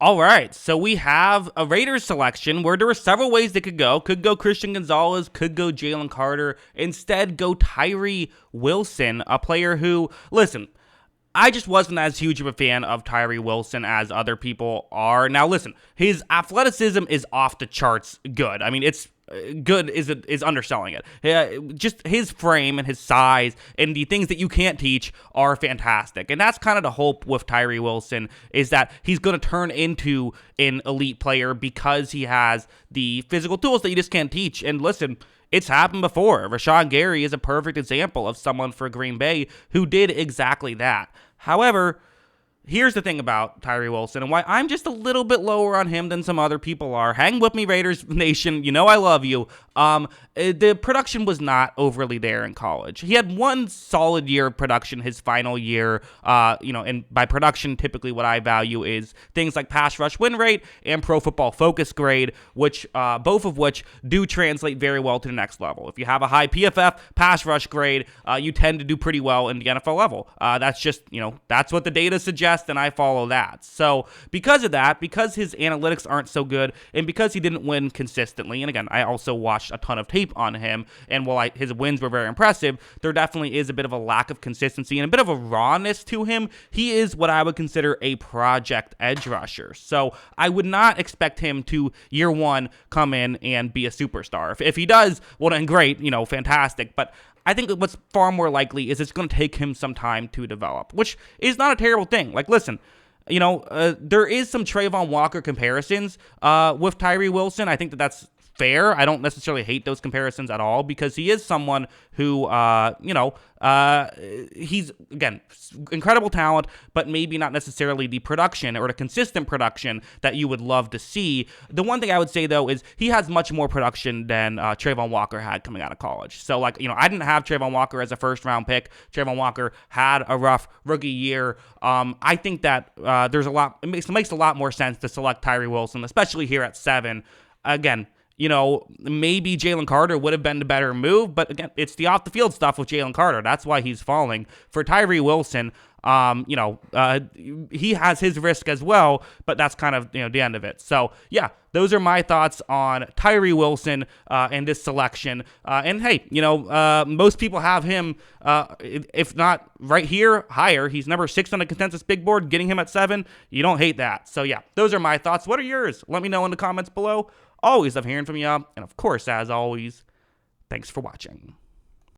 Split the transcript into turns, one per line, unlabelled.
All right, so we have a Raiders selection where there were several ways they could go. Could go Christian Gonzalez, could go Jalen Carter. Instead, go Tyree Wilson, a player who, listen, I just wasn't as huge of a fan of Tyree Wilson as other people are. Now, listen, his athleticism is off the charts good. I mean, it's good is underselling it. Just his frame and his size and the things that you can't teach are fantastic. And that's kind of the hope with Tyree Wilson, is that he's going to turn into an elite player because he has the physical tools that you just can't teach. And listen, it's happened before. Rashawn Gary is a perfect example of someone for Green Bay who did exactly that. However, here's the thing about Tyree Wilson and why I'm just a little bit lower on him than some other people are. Hang with me, Raiders Nation. You know I love you. The production was not overly there in college. He had one solid year of production his final year. And by production, typically what I value is things like pass rush win rate and Pro Football Focus grade, which both of which do translate very well to the next level. If you have a high PFF pass rush grade, you tend to do pretty well in the NFL level. That's just, that's what the data suggests, and I follow that. So because of that, because his analytics aren't so good, and because he didn't win consistently, and again, I also watched a ton of tape on him, and while his wins were very impressive, there definitely is a bit of a lack of consistency and a bit of a rawness to him. He is what I would consider a project edge rusher. So I would not expect him to, year one, come in and be a superstar. If he does, well then great, fantastic. But I think what's far more likely is it's going to take him some time to develop, which is not a terrible thing. Like, listen, there is some Trayvon Walker comparisons with Tyree Wilson. I think that's fair. I don't necessarily hate those comparisons at all because he is someone who, he's, again, incredible talent, but maybe not necessarily the production or the consistent production that you would love to see. The one thing I would say, though, is he has much more production than Trayvon Walker had coming out of college. So, I didn't have Trayvon Walker as a first-round pick. Trayvon Walker had a rough rookie year. I think that it makes a lot more sense to select Tyree Wilson, especially here at 7. Again, maybe Jalen Carter would have been the better move, but again, it's the off the field stuff with Jalen Carter. That's why he's falling. For Tyree Wilson, he has his risk as well, but that's kind of, the end of it. So yeah, those are my thoughts on Tyree Wilson and this selection. And hey, most people have him, if not right here, higher. He's number 6 on the consensus big board. Getting him at 7, you don't hate that. So yeah, those are my thoughts. What are yours? Let me know in the comments below. Always love hearing from you. And of course, as always, thanks for watching.